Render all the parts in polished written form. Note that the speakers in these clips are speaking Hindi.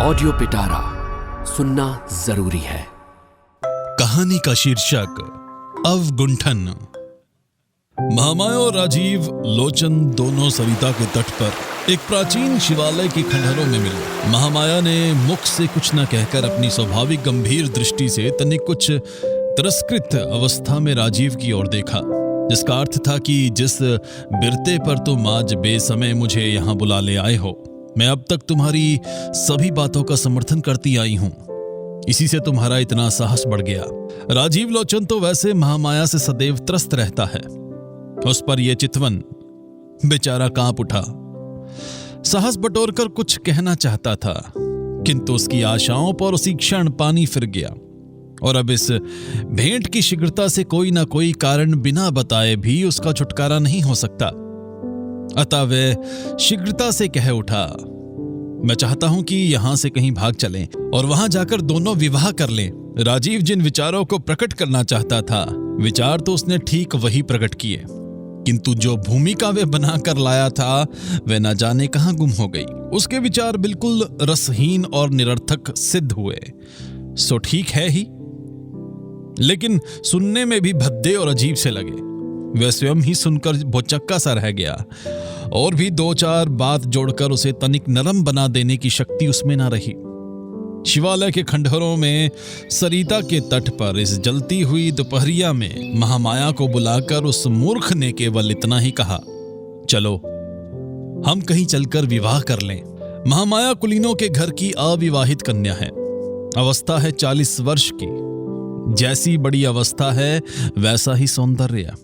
ऑडियो पिटारा सुनना जरूरी है। कहानी का शीर्षक अवगुंठन। महामाया और राजीव लोचन दोनों सरिता के तट पर एक प्राचीन शिवालय के खंडहरों में मिले। महामाया ने मुख से कुछ न कहकर अपनी स्वाभाविक गंभीर दृष्टि से तनिक कुछ तिरस्कृत अवस्था में राजीव की ओर देखा, जिसका अर्थ था कि जिस बिरते पर तुम आज बेसमय मुझे यहाँ बुला ले आए हो, मैं अब तक तुम्हारी सभी बातों का समर्थन करती आई हूं। इसी से तुम्हारा इतना साहस बढ़ गया। राजीव लोचन तो वैसे महामाया से सदैव त्रस्त रहता है, उस पर यह चितवन बेचारा कांप उठा। साहस बटोरकर कुछ कहना चाहता था, किंतु उसकी आशाओं पर उसी क्षण पानी फिर गया और अब इस भेंट की शीघ्रता से कोई ना कोई कारण बिना बताए भी उसका छुटकारा नहीं हो सकता। अतः वह शीघ्रता से कह उठा, मैं चाहता हूं कि यहां से कहीं भाग चलें और वहां जाकर दोनों विवाह कर लें। राजीव जिन विचारों को प्रकट करना चाहता था, विचार तो उसने ठीक वही प्रकट किए, किंतु जो भूमिका वे बनाकर लाया था वह न जाने कहां गुम हो गई। उसके विचार बिल्कुल रसहीन और निरर्थक सिद्ध हुए। सो ठीक है ही, लेकिन सुनने में भी भद्दे और अजीब से लगे। वह स्वयं ही सुनकर भौचक्का सा रह गया और भी दो चार बात जोड़कर उसे तनिक नरम बना देने की शक्ति उसमें ना रही। शिवालय के खंडहरों में सरिता के तट पर इस जलती हुई दोपहरिया में महामाया को बुलाकर उस मूर्ख ने केवल इतना ही कहा, चलो हम कहीं चलकर विवाह कर लें। महामाया कुलीनों के घर की अविवाहित कन्या है। अवस्था है 40 वर्ष की। जैसी बड़ी अवस्था है वैसा ही सौंदर्य।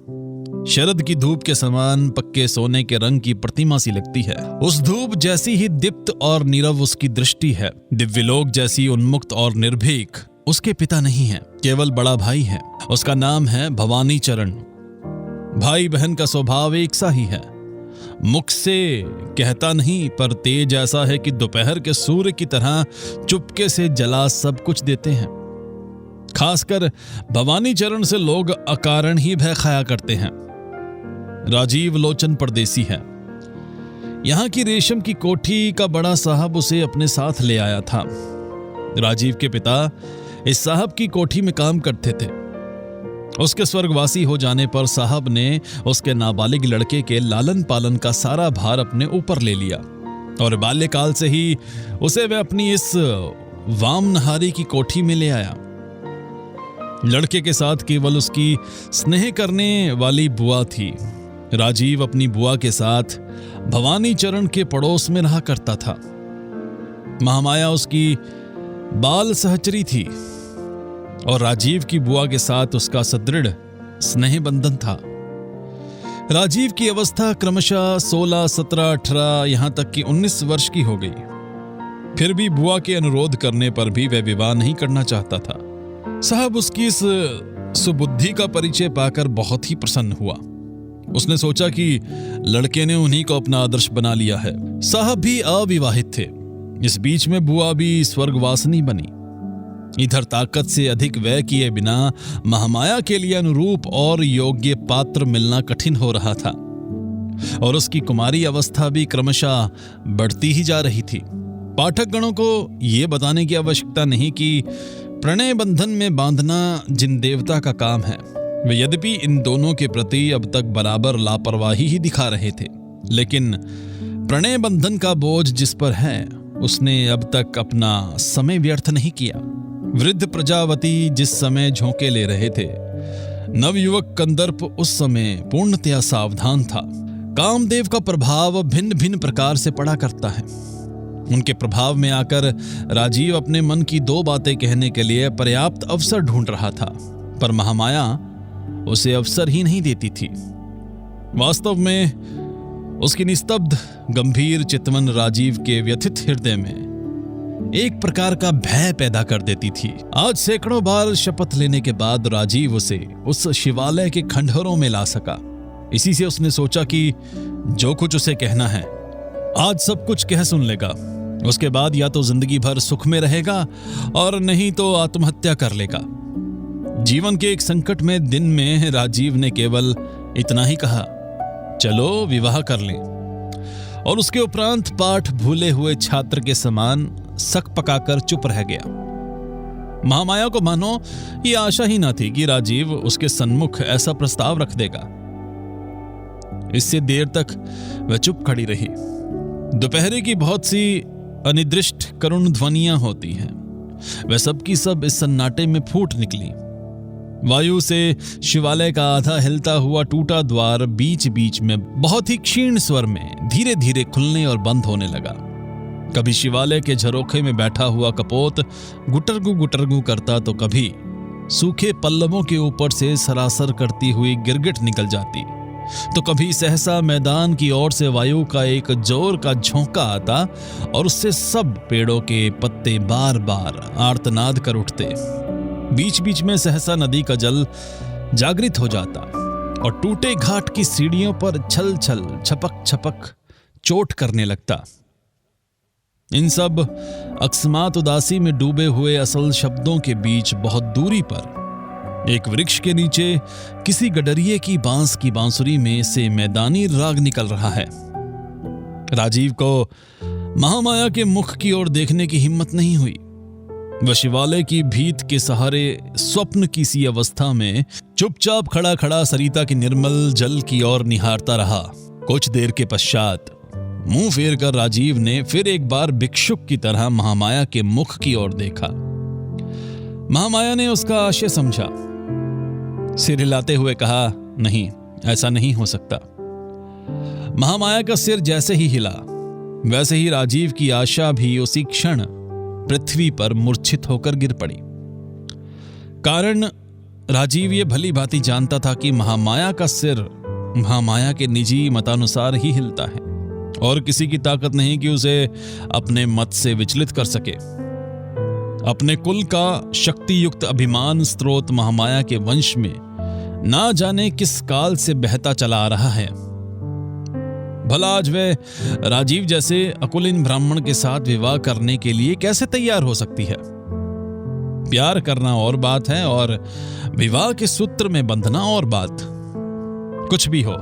शरद की धूप के समान पक्के सोने के रंग की प्रतिमा सी लगती है। उस धूप जैसी ही दीप्त और नीरव उसकी दृष्टि है। दिव्यलोक जैसी उन्मुक्त और निर्भीक। उसके पिता नहीं है, केवल बड़ा भाई है। उसका नाम है भवानी चरण। भाई बहन का स्वभाव एक सा ही है। मुख से कहता नहीं, पर तेज ऐसा है कि दोपहर के सूर्य की तरह चुपके से जला सब कुछ देते हैं। खासकर भवानी चरण से लोग अकारण ही भय खाया करते हैं। राजीव लोचन परदेसी है। यहां की रेशम की कोठी का बड़ा साहब उसे अपने साथ ले आया था। राजीव के पिता इस साहब की कोठी में काम करते थे। उसके स्वर्गवासी हो जाने पर साहब ने उसके नाबालिग लड़के के लालन पालन का सारा भार अपने ऊपर ले लिया और बाल्यकाल से ही उसे वह अपनी इस वामनहारी की कोठी में ले आया। लड़के के साथ केवल उसकी स्नेह करने वाली बुआ थी। राजीव अपनी बुआ के साथ भवानी चरण के पड़ोस में रहा करता था। महामाया उसकी बाल सहचरी थी और राजीव की बुआ के साथ उसका सुदृढ़ स्नेह बंधन था। राजीव की अवस्था क्रमशः 16, 17, 18 यहां तक कि 19 वर्ष की हो गई। फिर भी बुआ के अनुरोध करने पर भी वह विवाह नहीं करना चाहता था। साहब उसकी इस सुबुद्धि का परिचय पाकर बहुत ही प्रसन्न हुआ। उसने सोचा कि लड़के ने उन्हीं को अपना आदर्श बना लिया है। साहब भी अविवाहित थे। इस बीच में बुआ भी स्वर्गवासिनी बनी। इधर ताकत से अधिक व्यय किए बिना महामाया के लिए अनुरूप और योग्य पात्र मिलना कठिन हो रहा था और उसकी कुमारी अवस्था भी क्रमशः बढ़ती ही जा रही थी। पाठकगणों को यह बताने की आवश्यकता नहीं कि प्रणय बंधन में बांधना जिन देवता का काम है, वे यद्यपि इन दोनों के प्रति अब तक बराबर लापरवाही ही दिखा रहे थे, लेकिन प्रणय बंधन का बोझ जिस पर है उसने अब तक अपना समय व्यर्थ नहीं किया। वृद्ध प्रजावती जिस समय झोंके ले रहे थे, नवयुवक कंदर्प उस समय पूर्णतया सावधान था। कामदेव का प्रभाव भिन्न भिन्न प्रकार से पड़ा करता है। उनके प्रभाव में आकर राजीव अपने मन की दो बातें कहने के लिए पर्याप्त अवसर ढूंढ रहा था, पर महामाया उसे अवसर ही नहीं देती थी। वास्तव में उसकी निस्तब्ध गंभीर चितवन राजीव के व्यथित हृदय में एक प्रकार का भय पैदा कर देती थी। आज सैकड़ों बार शपथ लेने के बाद राजीव उसे उस शिवालय के खंडहरों में ला सका। इसी से उसने सोचा कि जो कुछ उसे कहना है आज सब कुछ कह सुन लेगा। उसके बाद या तो जिंदगी भर सुख में रहेगा और नहीं तो आत्महत्या कर लेगा। जीवन के एक संकट में दिन में राजीव ने केवल इतना ही कहा, चलो विवाह कर लें, और उसके उपरांत पाठ भूले हुए छात्र के समान सक पकाकर चुप रह गया। महामाया को मानो ये आशा ही ना थी कि राजीव उसके सन्मुख ऐसा प्रस्ताव रख देगा। इससे देर तक वह चुप खड़ी रही। दोपहर की बहुत सी अनिर्दिष्ट करुण ध्वनियां होती हैं, वह सबकी सब इस सन्नाटे में फूट निकली। वायु से शिवालय का आधा हिलता हुआ टूटा द्वार बीच बीच में बहुत ही क्षीण स्वर में धीरे धीरे खुलने और बंद होने लगा। कभी शिवालय के झरोखे में बैठा हुआ कपोत गुटरगू करता, तो कभी सूखे पल्लवों के ऊपर से सरासर करती हुई गिरगिट निकल जाती, तो कभी सहसा मैदान की ओर से वायु का एक जोर का झोंका आता और उससे सब पेड़ों के पत्ते बार बार आर्तनाद कर उठते। बीच बीच में सहसा नदी का जल जागृत हो जाता और टूटे घाट की सीढ़ियों पर छल छल छपक छपक चोट करने लगता। इन सब अकस्मात उदासी में डूबे हुए असल शब्दों के बीच बहुत दूरी पर एक वृक्ष के नीचे किसी गडरिये की बांस की बांसुरी में से मैदानी राग निकल रहा है। राजीव को महामाया के मुख की ओर देखने की हिम्मत नहीं हुई। वह शिवालय की भीत के सहारे स्वप्न की सी अवस्था में चुपचाप खड़ा खड़ा सरिता के निर्मल जल की ओर निहारता रहा। कुछ देर के पश्चात मुंह फेर कर राजीव ने फिर एक बार भिक्षुक की तरह महामाया के मुख की ओर देखा। महामाया ने उसका आशय समझा, सिर हिलाते हुए कहा, नहीं, ऐसा नहीं हो सकता। महामाया का सिर जैसे ही हिला वैसे ही राजीव की आशा भी उसी क्षण पृथ्वी पर मूर्छित होकर गिर पड़ी। कारण राजीव ये भली भांति जानता था कि महामाया का सिर महामाया के निजी मतानुसार ही हिलता है और किसी की ताकत नहीं कि उसे अपने मत से विचलित कर सके। अपने कुल का शक्ति युक्त अभिमान स्रोत महामाया के वंश में ना जाने किस काल से बहता चला आ रहा है। भला आज वह राजीव जैसे अकुलीन ब्राह्मण के साथ विवाह करने के लिए कैसे तैयार हो सकती है? प्यार करना और बात है और विवाह के सूत्र में बंधना और बात। कुछ भी हो,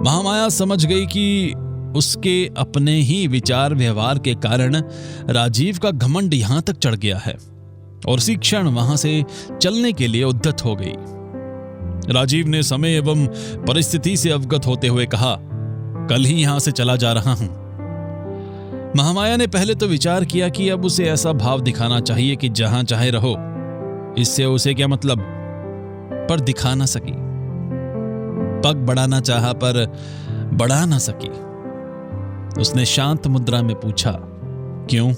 महामाया समझ गई कि उसके अपने ही विचार व्यवहार के कारण राजीव का घमंड यहां तक चढ़ गया है और उसी क्षण वहां से चलने के लिए उद्यत हो गई। राजीव ने समय एवं परिस्थिति से अवगत होते हुए कहा, कल ही यहां से चला जा रहा हूं। महामाया ने पहले तो विचार किया कि अब उसे ऐसा भाव दिखाना चाहिए कि जहां चाहे रहो, इससे उसे क्या मतलब, पर दिखा ना सकी। पग बढ़ाना चाहा पर बढ़ा ना सकी। उसने शांत मुद्रा में पूछा, क्यों?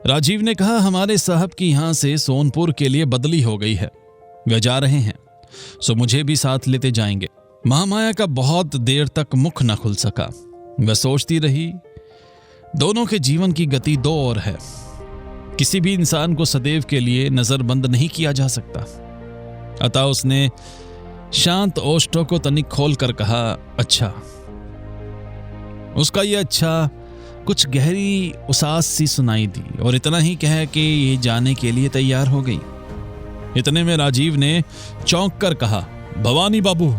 राजीव ने कहा, हमारे साहब की यहां से सोनपुर के लिए बदली हो गई है, वे जा रहे हैं, सो मुझे भी साथ लेते जाएंगे। महामाया का बहुत देर तक मुख न खुल सका। वह सोचती रही, दोनों के जीवन की गति दो और है। किसी भी इंसान को सदैव के लिए नजरबंद नहीं किया जा सकता। अतः उसने शांत ओष्ठों को तनिक खोल कर कहा, अच्छा। उसका यह अच्छा कुछ गहरी उसास सी सुनाई दी और इतना ही कह के ये जाने के लिए तैयार हो गई। इतने में राजीव ने चौंक कर कहा, भवानी बाबू।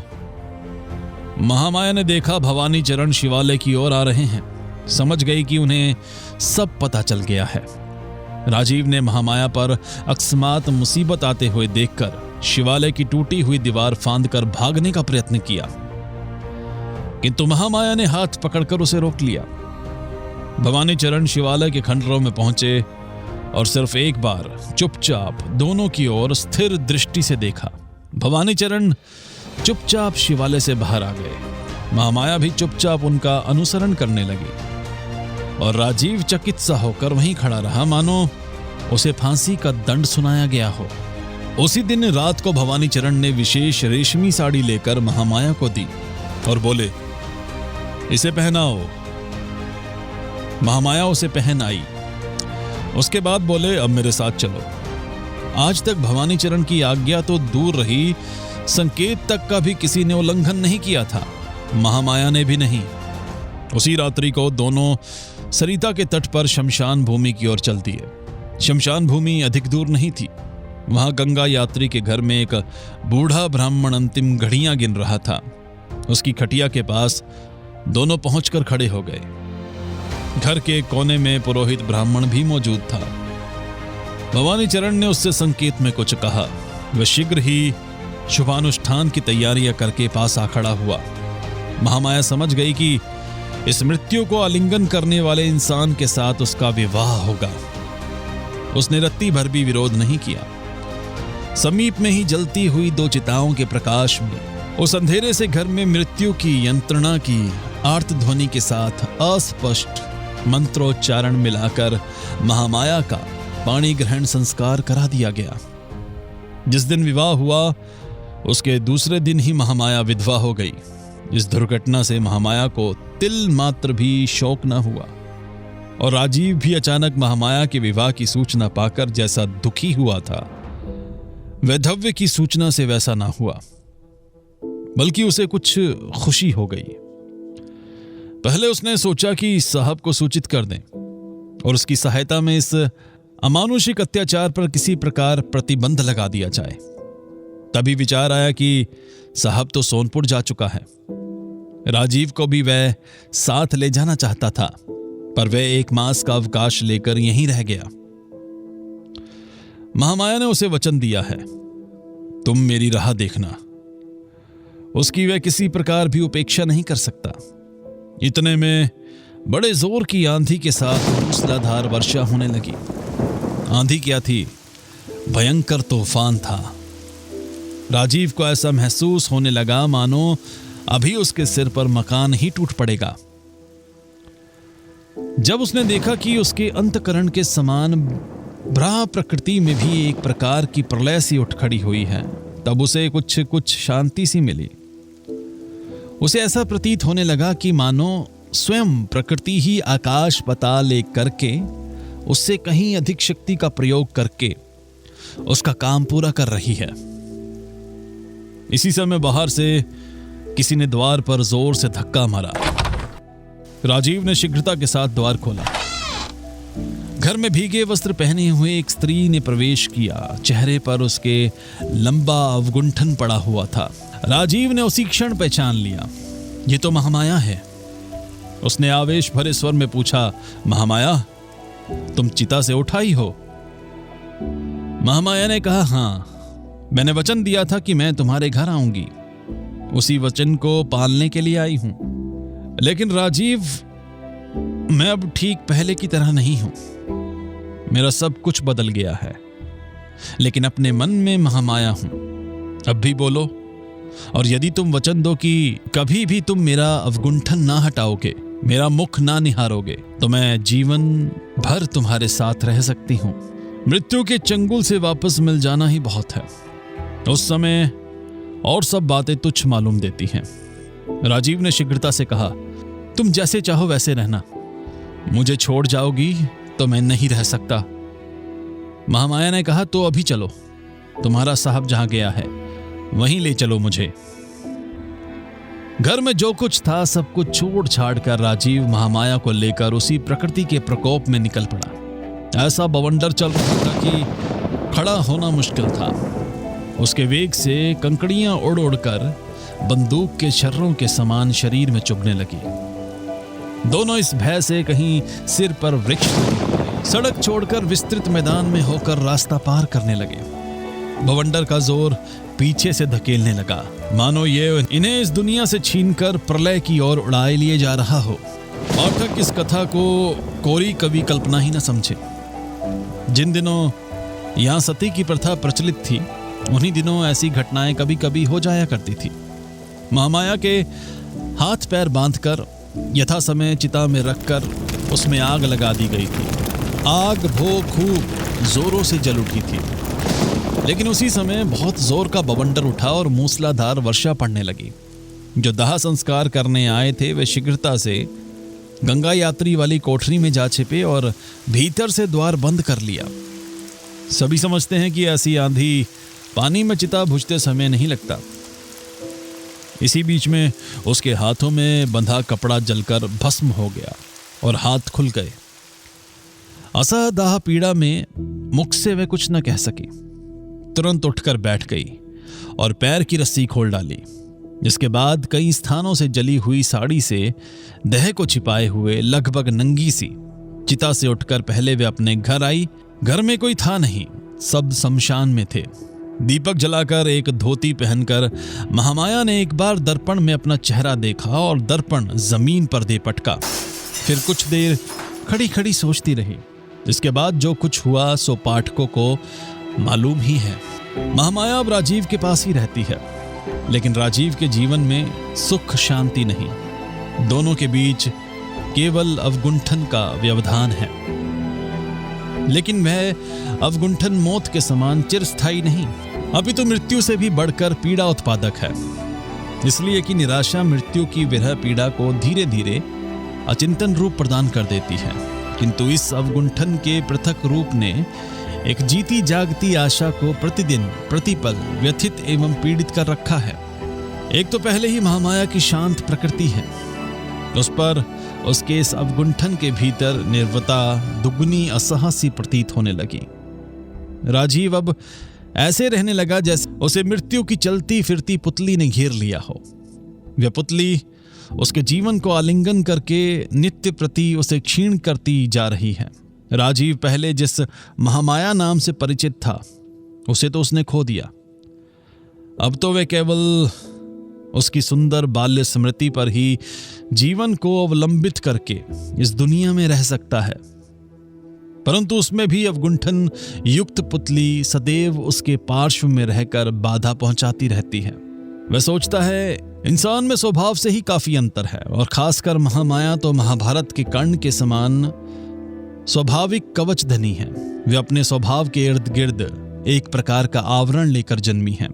महामाया ने देखा भवानी चरण शिवालय की ओर आ रहे हैं। समझ गई कि उन्हें सब पता चल गया है। राजीव ने महामाया पर अकस्मात मुसीबत आते हुए देखकर शिवालय की टूटी हुई दीवार फांदकर भागने का प्रयत्न किया, किंतु महामाया ने हाथ पकड़कर उसे रोक लिया। भवानी चरण शिवालय के खंडरों में पहुंचे और सिर्फ एक बार चुपचाप दोनों की ओर स्थिर दृष्टि से देखा। भवानी चरण चुपचाप शिवालय से बाहर आ गए। महामाया भी चुपचाप उनका अनुसरण करने लगी और राजीव चकित सा होकर वहीं खड़ा रहा, मानो उसे फांसी का दंड सुनाया गया हो। उसी दिन रात को भवानी चरण ने विशेष रेशमी साड़ी लेकर महामाया को दी और बोले, इसे पहनाओ। महामाया उसे पहन आई। उसके बाद बोले, अब मेरे साथ चलो। आज तक भवानी चरण की आज्ञा तो दूर रही, संकेत तक का भी किसी ने उल्लंघन नहीं किया था, महामाया ने भी नहीं। उसी रात्रि को दोनों सरिता के तट पर शमशान भूमि की ओर चल दिए। शमशान भूमि अधिक दूर नहीं थी। वहां गंगा यात्री के घर में एक बूढ़ा ब्राह्मण अंतिम घड़ियां गिन रहा था। उसकी खटिया के पास दोनों पहुंचकर खड़े हो गए। घर के कोने में पुरोहित ब्राह्मण भी मौजूद था। भवानी चरण ने उससे संकेत में कुछ कहा। वह शीघ्र ही शुभानुष्ठान की तैयारियां करके पास आ खड़ा हुआ। महामाया समझ गई कि इस मृत्यु को आलिंगन करने वाले इंसान के साथ उसका विवाह होगा। उसने रत्ती भर भी विरोध नहीं किया। समीप में ही जलती हुई 2 चिताओं के प्रकाश में उस अंधेरे से घर में मृत्यु की यंत्रणा की आर्तध्वनि के साथ अस्पष्ट मंत्रोच्चारण मिलाकर महामाया का पाणी ग्रहण संस्कार करा दिया गया। जिस दिन विवाह हुआ उसके दूसरे दिन ही महामाया विधवा हो गई। इस दुर्घटना से महामाया को तिल मात्र भी शौक न हुआ और राजीव भी अचानक महामाया के विवाह की सूचना पाकर जैसा दुखी हुआ था, वैधव्य की सूचना से वैसा ना हुआ, बल्कि उसे कुछ खुशी हो गई। पहले उसने सोचा कि साहब को सूचित कर दें और उसकी सहायता में इस अमानुषिक अत्याचार पर किसी प्रकार प्रतिबंध लगा दिया जाए। तभी विचार आया कि साहब तो सोनपुर जा चुका है। राजीव को भी वह साथ ले जाना चाहता था, पर वह 1 मास का अवकाश लेकर यहीं रह गया। महामाया ने उसे वचन दिया है, तुम मेरी राह देखना। उसकी वह किसी प्रकार भी उपेक्षा नहीं कर सकता। इतने में बड़े जोर की आंधी के साथ मूसलाधार वर्षा होने लगी। आंधी क्या थी, भयंकर तूफान था। राजीव को ऐसा महसूस होने लगा मानो अभी उसके सिर पर मकान ही टूट पड़ेगा। जब उसने देखा कि उसके अंतकरण के समान ब्रह्म प्रकृति में भी एक प्रकार की प्रलय सी उठ खड़ी हुई है, तब उसे कुछ शांति सी मिली। उसे ऐसा प्रतीत होने लगा कि मानो स्वयं प्रकृति ही आकाश पाताल एक करके उससे कहीं अधिक शक्ति का प्रयोग करके उसका काम पूरा कर रही है। इसी समय बाहर से किसी ने द्वार पर जोर से धक्का मारा। राजीव ने शीघ्रता के साथ द्वार खोला। घर में भीगे वस्त्र पहने हुए एक स्त्री ने प्रवेश किया। चेहरे पर उसके लंबा अवगुंठन पड़ा हुआ था। राजीव ने उसी क्षण पहचान लिया, ये तो महामाया है। उसने आवेश भरे स्वर में पूछा, महामाया, तुम चिता से उठाई हो? महामाया ने कहा, हाँ, मैंने वचन दिया था कि मैं तुम्हारे घर आऊंगी। उसी वचन को पालने के लिए आई हूं। लेकिन राजीव, मैं अब ठीक पहले की तरह नहीं हूं। मेरा सब कुछ बदल गया है, लेकिन अपने मन में महामाया हूं। अब भी बोलो, और यदि तुम वचन दो कि कभी भी तुम मेरा अवगुंठन ना हटाओगे, मेरा मुख ना निहारोगे, तो मैं जीवन भर तुम्हारे साथ रह सकती हूं। मृत्यु के चंगुल से वापस मिल जाना ही बहुत है। उस समय और सब बातें तुच्छ मालूम देती हैं। राजीव ने शीघ्रता से कहा, तुम जैसे चाहो वैसे रहना। मुझे छोड़ जाओगी तो मैं नहीं रह सकता। महामाया ने कहा, तो अभी चलो, तुम्हारा साहब जहां गया है वहीं ले चलो मुझे। घर में जो कुछ था सब कुछ छोड़ छाड़ कर राजीव महामाया को लेकर उसी प्रकृति के प्रकोप में निकल पड़ा। ऐसा बवंडर चल रहा था कि खड़ा होना मुश्किल था। उसके वेग से कंकड़ियां उड़ उड़कर बंदूक के छर्रों के समान शरीर में चुभने लगी। दोनों इस भय से कहीं सिर पर वृक्ष सड़क छोड़कर विस्तृत मैदान में होकर रास्ता पार करने लगे। बवंडर का जोर पीछे से धकेलने लगा, मानो ये इन्हें इस दुनिया से छीनकर प्रलय की ओर उड़ाए लिए जा रहा हो। पाठक इस कथा को कोरी कवि कल्पना ही न समझे। जिन दिनों यहाँ सती की प्रथा प्रचलित थी, उन्हीं दिनों ऐसी घटनाएं कभी कभी हो जाया करती थी। महामाया के हाथ पैर बांधकर यथा समय चिता में रखकर उसमें आग लगा दी गई थी। आग भो खूब जोरों से जल उठी थी, लेकिन उसी समय बहुत जोर का बवंडर उठा और मूसलाधार वर्षा पड़ने लगी। जो दाह संस्कार करने आए थे वे शीघ्रता से गंगा यात्री वाली कोठरी में जा छिपे और भीतर से द्वार बंद कर लिया। सभी समझते हैं कि ऐसी आंधी पानी में चिता बुझते समय नहीं लगता। इसी बीच में उसके हाथों में बंधा कपड़ा जलकर भस्म हो गया और हाथ खुल गए। असहदाह पीड़ा में मुख से वह कुछ न कह सकी। तुरंत उठकर बैठ गई और पैर की रस्सी खोल डाली। जिसके बाद कई स्थानों से जली हुई साड़ी से देह को छिपाए हुए लगभग नंगी सी चिता से उठकर पहले वे अपने घर आई। घर में कोई था नहीं, सब शमशान में थे। दीपक जलाकर एक धोती पहनकर महामाया ने एक बार दर्पण में अपना चेहरा देखा और दर्पण जमीन पर दे पटका। फिर कुछ देर खड़ी खड़ी सोचती रही। इसके बाद जो कुछ हुआ सो पाठकों को मालूम ही है। महामाया अब राजीव के पास ही रहती है, लेकिन राजीव के जीवन में सुख शांति नहीं। दोनों के बीच केवल अवगुंठन का व्यवधान है, लेकिन वह अवगुंठन मौत के समान चिरस्थायी नहीं, अभी तो मृत्यु से भी बढ़कर पीड़ा उत्पादक है। इसलिए कि निराशा मृत्यु की विरह पीड़ा को धीरे धीरे अचिंतन रूप प्रदान कर देती है, किंतु इस अवगुंठन के पृथक रूप ने एक जीती जागती आशा को प्रतिदिन प्रतिपल व्यथित एवं पीड़ित कर रखा है। एक तो पहले ही महामाया की शांत प्रकृति है, उस पर उसके इस अवगुंठन के भीतर निर्वता दुगनी असह सी प्रतीत होने लगी। राजीव अब ऐसे रहने लगा जैसे उसे मृत्यु की चलती फिरती पुतली ने घेर लिया हो। वह पुतली उसके जीवन को आलिंगन करके नित्य प्रति उसे क्षीण करती जा रही है। राजीव पहले जिस महामाया नाम से परिचित था, उसे तो उसने खो दिया। अब तो वे केवल उसकी सुंदर बाल्य स्मृति पर ही जीवन को अवलंबित करके इस दुनिया में रह सकता है, परंतु उसमें भी अवगुंठन युक्त पुतली सदैव उसके पार्श्व में रहकर बाधा पहुंचाती रहती है। वह सोचता है इंसान में स्वभाव से ही काफी अंतर है, और खासकर महामाया तो महाभारत के कर्ण के समान स्वाभाविक कवच धनी है। वे अपने स्वभाव के इर्द गिर्द एक प्रकार का आवरण लेकर जन्मी है।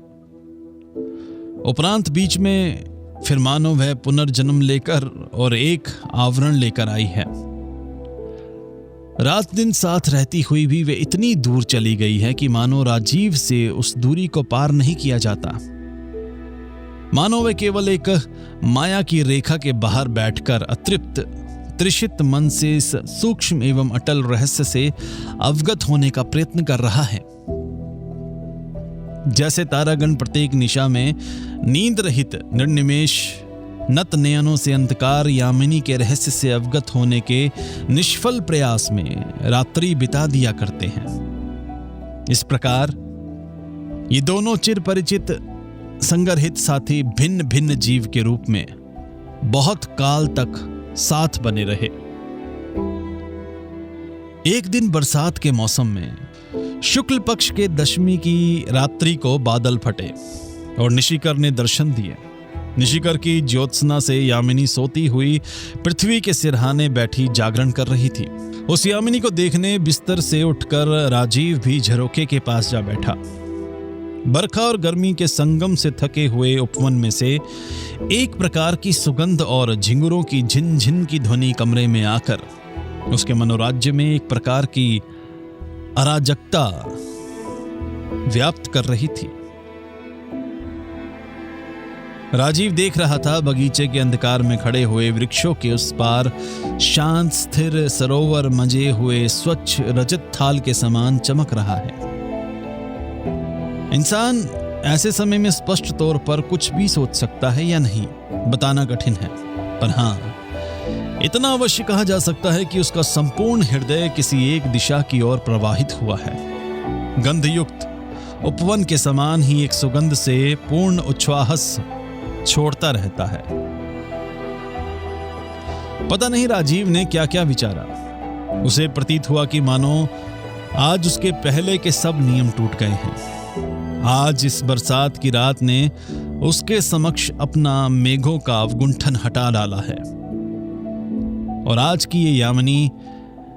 उपरांत बीच में फिर मानो वह पुनर्जन्म लेकर और एक आवरण लेकर आई है। रात दिन साथ रहती हुई भी वे इतनी दूर चली गई है कि मानो राजीव से उस दूरी को पार नहीं किया जाता। मानो वे केवल एक माया की रेखा के बाहर बैठकर अतृप्त त्रिषित मन से इस सूक्ष्म एवं अटल रहस्य से अवगत होने का प्रयत्न कर रहा है। जैसे तारागण प्रत्येक निशा में नींद रहित निर्निमेष नत नयनों से अंधकार यामिनी के रहस्य से अवगत होने के निष्फल प्रयास में रात्रि बिता दिया करते हैं, इस प्रकार ये दोनों चिर परिचित संगरहित साथी भिन्न भिन्न जीव के रूप में बहुत काल तक साथ बने रहे। एक दिन बरसात के मौसम में शुक्ल पक्ष के दशमी की रात्रि को बादल फटे और निशिकर ने दर्शन दिए। निशिकर की ज्योत्सना से यामिनी सोती हुई पृथ्वी के सिरहाने बैठी जागरण कर रही थी। उस यामिनी को देखने बिस्तर से उठकर राजीव भी झरोखे के पास जा बैठा। बरखा और गर्मी के संगम से थके हुए उपवन में से एक प्रकार की सुगंध और झिंगुरों की झिन-झिन की ध्वनि कमरे में आकर उसके मनोराज्य में एक प्रकार की अराजकता व्याप्त कर रही थी। राजीव देख रहा था बगीचे के अंधकार में खड़े हुए वृक्षों के उस पार शांत स्थिर सरोवर मजे हुए स्वच्छ रजत थाल के समान चमक रहा है। इंसान ऐसे समय में स्पष्ट तौर पर कुछ भी सोच सकता है या नहीं, बताना कठिन है, पर हाँ इतना अवश्य कहा जा सकता है कि उसका संपूर्ण हृदय किसी एक दिशा की ओर प्रवाहित हुआ है। गंधयुक्त उपवन के समान ही एक सुगंध से पूर्ण उच्छ्वास छोड़ता रहता है। पता नहीं राजीव ने क्या क्या विचारा। उसे प्रतीत हुआ कि मानो आज उसके पहले के सब नियम टूट गए हैं। आज इस बरसात की रात ने उसके समक्ष अपना मेघों का अवगुंठन हटा डाला है, और आज की ये यामिनी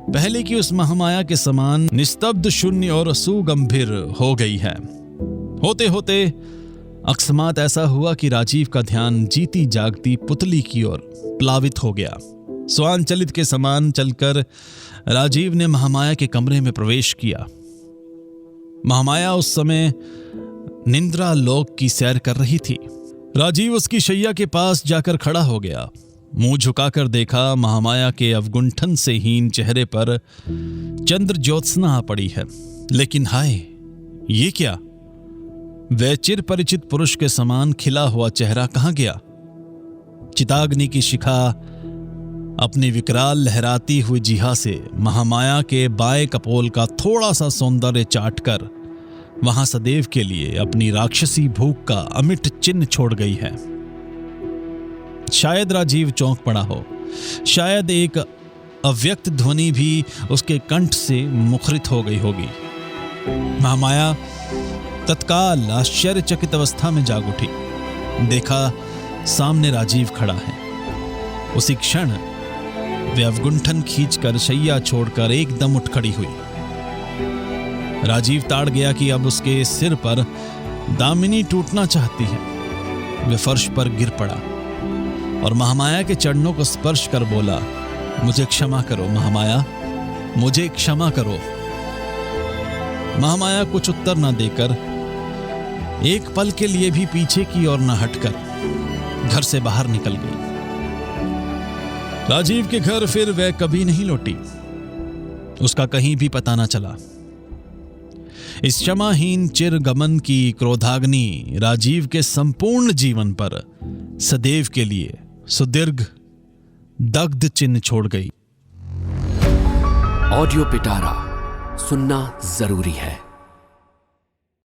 पहले की उस महामाया के समान निस्तब्ध शून्य और सुगंभीर हो गई है। होते होते अकस्मात ऐसा हुआ कि राजीव का ध्यान जीती जागती पुतली की ओर प्लावित हो गया। स्वांचलित के समान चलकर राजीव ने महामाया के कमरे में प्रवेश किया। महामाया उस समय निंद्रा लोक की सैर कर रही थी। राजीव उसकी शैया के पास जाकर खड़ा हो गया। मुंह झुकाकर देखा, महामाया के अवगुंठन से हीन चेहरे पर चंद्र ज्योत्सना आ पड़ी है। लेकिन हाय, ये क्या? वह चिर परिचित पुरुष के समान खिला हुआ चेहरा कहां गया? चिताग्नि की शिखा अपनी विकराल लहराती हुई जिहा से महामाया के बाएं कपोल का थोड़ा सा सौंदर्य चाटकर वहां सदैव के लिए अपनी राक्षसी भूख का अमिट चिन्ह छोड़ गई है। शायद राजीव चौंक पड़ा हो, शायद एक अव्यक्त ध्वनि भी उसके कंठ से मुखरित हो गई होगी। महामाया तत्काल आश्चर्यचकित अवस्था में जाग उठी। देखा सामने राजीव खड़ा है। उसी क्षण वे अवगुंठन खींचकर शैया छोड़कर एकदम उठ खड़ी हुई। राजीव ताड़ गया कि अब उसके सिर पर दामिनी टूटना चाहती है। वे फर्श पर गिर पड़ा और महामाया के चरणों को स्पर्श कर बोला, मुझे क्षमा करो महामाया, मुझे क्षमा करो। महामाया कुछ उत्तर न देकर, एक पल के लिए भी पीछे की ओर न हटकर घर से बाहर निकल गई। राजीव के घर फिर वह कभी नहीं लौटी। उसका कहीं भी पता न चला। इस क्षमाहीन चिर गमन की क्रोधाग्नि राजीव के संपूर्ण जीवन पर सदैव के लिए सुदीर्घ दग्ध चिन्ह छोड़ गई। ऑडियो पिटारा सुनना जरूरी है।